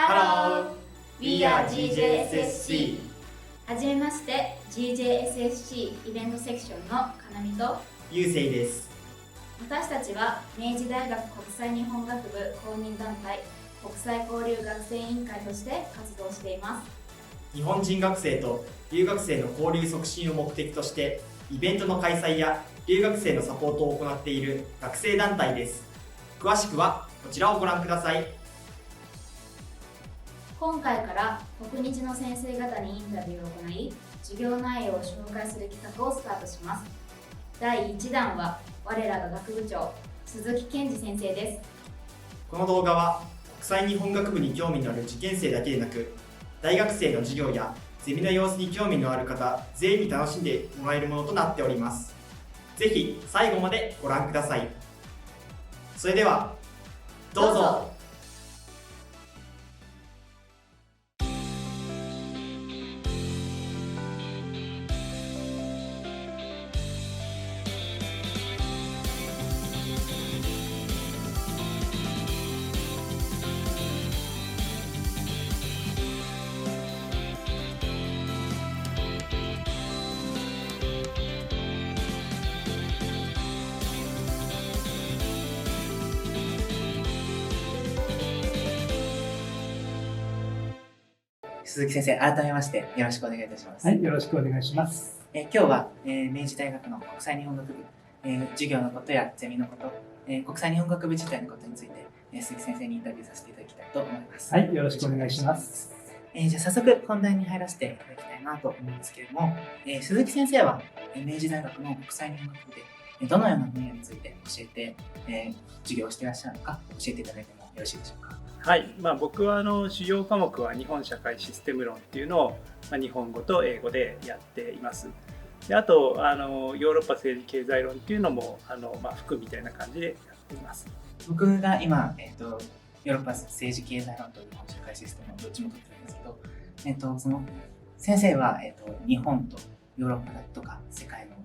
Hello! We are GJSSC! はじめまして、GJSSC イベントセクションのかなみとゆうせいです。私たちは明治大学国際日本学部公認団体国際交流学生委員会として活動しています。日本人学生と留学生の交流促進を目的としてイベントの開催や留学生のサポートを行っている学生団体です。詳しくはこちらをご覧ください。今回から国日の先生方にインタビューを行い、授業内容を紹介する企画をスタートします。第1弾は我らが学部長鈴木健二先生です。この動画は国際日本学部に興味のある受験生だけでなく、大学生の授業やゼミの様子に興味のある方全員に楽しんでもらえるものとなっております。ぜひ最後までご覧ください。それではどうぞ。鈴木先生、改めましてよろしくお願いいたします。はい、よろしくお願いします。今日は、明治大学の国際日本学部、授業のことやゼミのこと、国際日本学部自体のことについて、鈴木先生にインタビューさせていただきたいと思います。はい、よろしくお願いします。じゃあ早速本題に入らせていただきたいなと思うんですけれども、鈴木先生は明治大学の国際日本学部でどのような分野について教えて、授業をしていらっしゃるのか教えていただいてもよろしいでしょうか。はい、僕は主要科目は日本社会システム論っていうのを、日本語と英語でやっています。であとヨーロッパ政治経済論っていうのも副みたいな感じでやっています。僕が今、ヨーロッパ政治経済論と日本社会システム論どっちも取ってるんですけど、その先生は、日本とヨーロッパとか世界の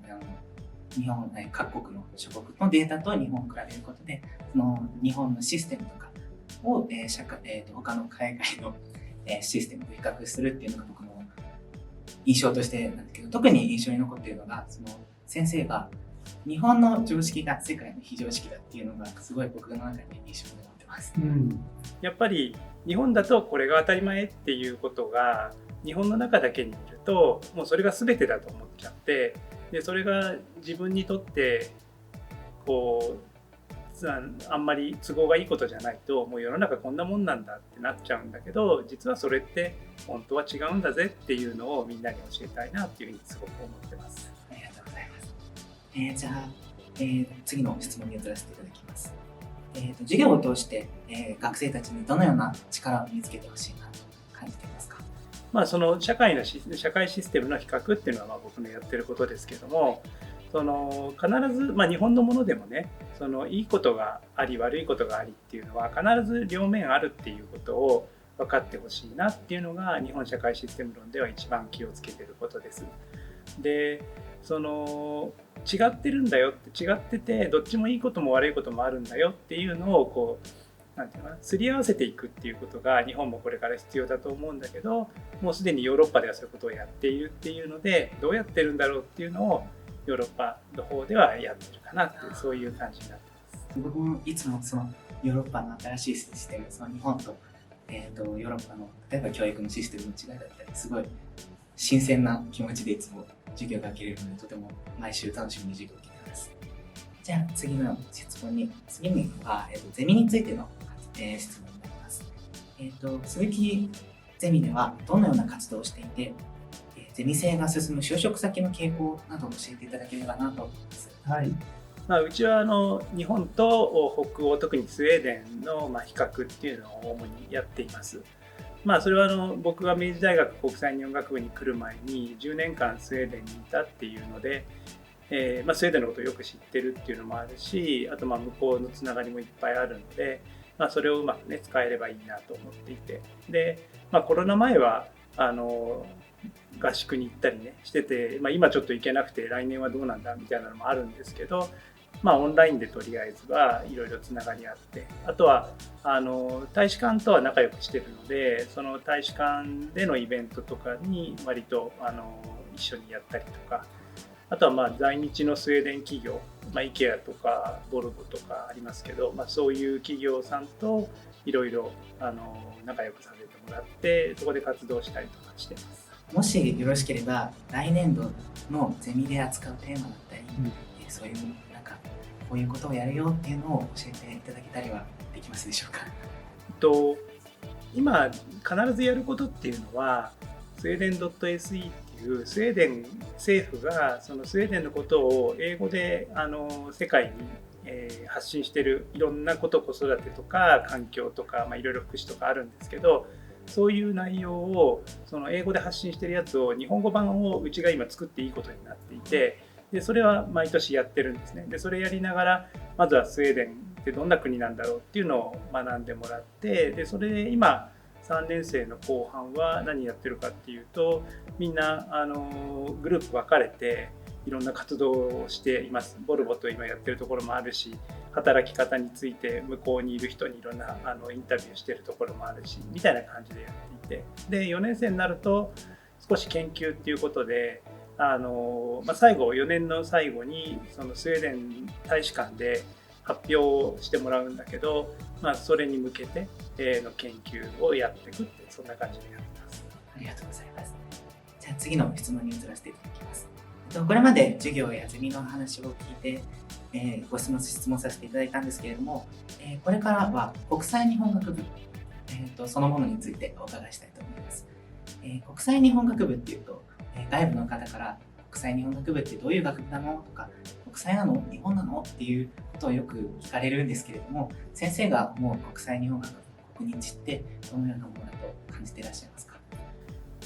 日本各国の諸国のデータと日本を比べることで、その日本のシステムとかを、他の海外の、システムと比較するっていうのが僕の印象としてなんだけど、特に印象に残っているのが、その先生が日本の常識が世界の非常識だっていうのがすごい僕の中で印象に残ってます。やっぱり日本だとこれが当たり前っていうことが日本の中だけにいるともうそれが全てだと思っちゃって、でそれが自分にとってあんまり都合がいいことじゃないと、もう世の中こんなもんなんだってなっちゃうんだけど、実はそれって本当は違うんだぜっていうのをみんなに教えたいなっていうふうにすごく思ってます。ありがとうございます。じゃあ、次の質問に移らせていただきます。授業を通して、学生たちにどのような力を身につけてほしいなと感じていますか。その社会システムの比較っていうのは僕のやってることですけども、必ず、日本のものでもね、いいことがあり悪いことがありっていうのは必ず両面あるっていうことを分かってほしいなっていうのが日本社会システム論では一番気をつけてることです。で違ってるんだよって違ってて、どっちもいいことも悪いこともあるんだよっていうのをなんていうのかな、すり合わせていくっていうことが日本もこれから必要だと思うんだけど、もうすでにヨーロッパではそういうことをやっているっていうので、どうやってるんだろうっていうのをヨーロッパの方ではやってるかなっていう、そういう感じになってます。僕もいつもそのヨーロッパの新しいシステム、その日本と、ヨーロッパの例えば教育のシステムの違いだったり、すごい新鮮な気持ちでいつも授業が受けれるので、とても毎週楽しみに授業を受けています。じゃあ次の質問には、ゼミについての、質問になります。鈴木ゼミではどのような活動をしていて、ゼミ生が進む就職先の傾向などを教えていただければなと思います。はい。うちは日本と北欧、特にスウェーデンの比較っていうのを主にやっています。それは僕が明治大学国際日本学部に来る前に10年間スウェーデンにいたっていうので、スウェーデンのことをよく知ってるっていうのもあるし、あと向こうのつながりもいっぱいあるので、それをうまくね使えればいいなと思っていて、で、コロナ前は合宿に行ったりねしてて、今ちょっと行けなくて来年はどうなんだみたいなのもあるんですけど、オンラインでとりあえずはいろいろつながりあって、あとは大使館とは仲良くしてるので、その大使館でのイベントとかに割と一緒にやったりとか、あとは在日のスウェーデン企業、IKEA とかボルボとかありますけど、そういう企業さんといろいろ仲良くさせてもらって、そこで活動したりとかしてます。もしよろしければ来年度のゼミで扱うテーマだったり、そういうこういうことをやるよっていうのを教えていただけたりはできますでしょうか。今必ずやることっていうのはスウェーデン .se っていうスウェーデン政府がそのスウェーデンのことを英語で世界に発信してるいろんなこと、子育てとか環境とか、いろいろ福祉とかあるんですけど、そういう内容をその英語で発信してるやつを日本語版をうちが今作っていいことになっていて、でそれは毎年やってるんですね。でそれやりながらまずはスウェーデンってどんな国なんだろうっていうのを学んでもらって、でそれで今3年生の後半は何やってるかっていうと、みんなグループ分かれていろんな活動をしています。ボルボと今やってるところもあるし、働き方について向こうにいる人にいろんなインタビューしてるところもあるし、みたいな感じでやっていて、で4年生になると少し研究っていうことで最後4年の最後にそのスウェーデン大使館で発表してもらうんだけど、それに向けての研究をやっていくって、そんな感じでやってます。ありがとうございます。じゃあ次の質問に移らせていただきます。これまで授業やゼミの話を聞いて、ご質問させていただいたんですけれども、これからは国際日本学部、そのものについてお伺いしたいと思います。国際日本学部っていうと、外部の方から国際日本学部ってどういう学部なのとか、国際なの日本なのっていうことをよく聞かれるんですけれども、先生が思う国際日本学部の国日ってどのようなものだと感じていらっしゃいますか。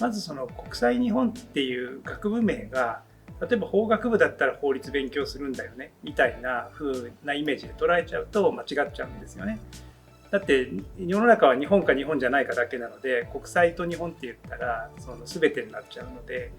まずその国際日本っていう学部名が、例えば法学部だったら法律勉強するんだよねみたいな風なイメージで捉えちゃうと間違っちゃうんですよね。だって世の中は日本か日本じゃないかだけなので、国際と日本って言ったらその全てになっちゃうので、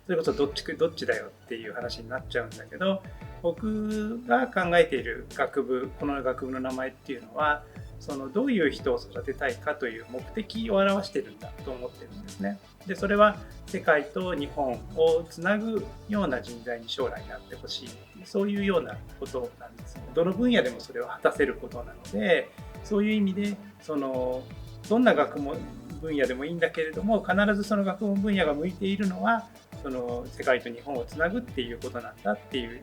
それこそどっちだよっていう話になっちゃうんだけど、僕が考えている学部、この学部の名前っていうのは、そのどういう人を育てたいかという目的を表してるんだと思ってるんですね。でそれは世界と日本をつなぐような人材に将来なってほしいっていう、そういうようなことなんですね。どの分野でもそれを果たせることなので、そういう意味でどんな学問分野でもいいんだけれども、必ずその学問分野が向いているのはその世界と日本をつなぐっていうことなんだっていう、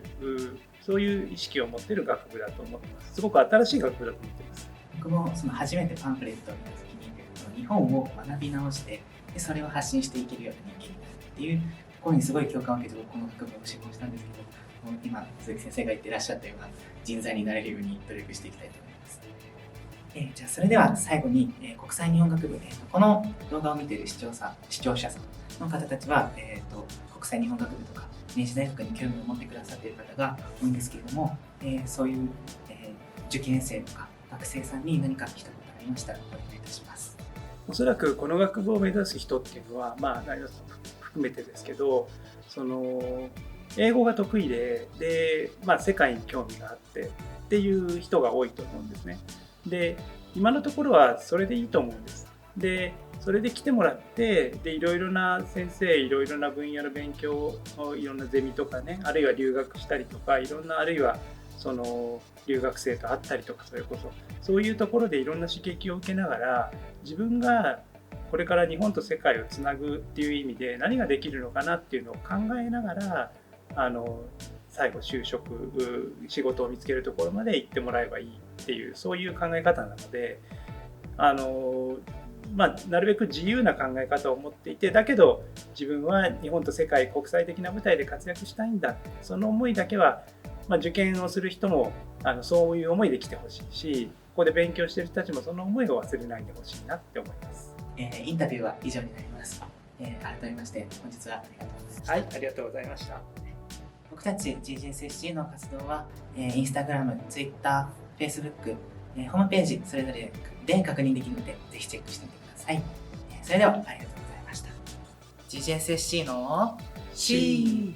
そういう意識を持っている学部だと思ってます。すごく新しい学部だと思ってます。僕も初めてパンフレットを見た時に、日本を学び直して、でそれを発信していけるような人間になるっていうところにすごい共感を受けて、この学部を志望したんですけど、今鈴木先生が言ってらっしゃったような人材になれるように努力していきたいと思います。じゃあそれでは最後に、国際日本学部、この動画を見ている視聴者さんの方たちは、国際日本学部とか明治大学に興味を持ってくださっている方が多いんですけれども、そういう、受験生とか学生さんに何か一言ありましたらお願いいたします。おそらくこの学部を目指す人っていうのは、大学含めてですけど、英語が得意で、世界に興味があってっていう人が多いと思うんですね。で、今のところはそれでいいと思うんです。で、それで来てもらって、でいろいろな先生、いろいろな分野の勉強を、いろんなゼミとかね、あるいは留学したりとか、いろんな、あるいは留学生と会ったりとか、それこそそういうところでいろんな刺激を受けながら、自分がこれから日本と世界をつなぐっていう意味で何ができるのかなっていうのを考えながら、最後就職、仕事を見つけるところまで行ってもらえばいいっていう、そういう考え方なので、なるべく自由な考え方を持っていて、だけど自分は日本と世界、国際的な舞台で活躍したいんだ、その思いだけは、受験をする人もそういう思いで来てほしいし、ここで勉強している人たちもその思いを忘れないでほしいなって思います。インタビューは以上になります。改めまして本日はありがとうございました。はい、ありがとうございました。僕たち GGSSC の活動は、Instagram、Twitter、Facebook、ホームページそれぞれで確認できるので、ぜひチェックしてみてください。それではありがとうございました。GGSSC の C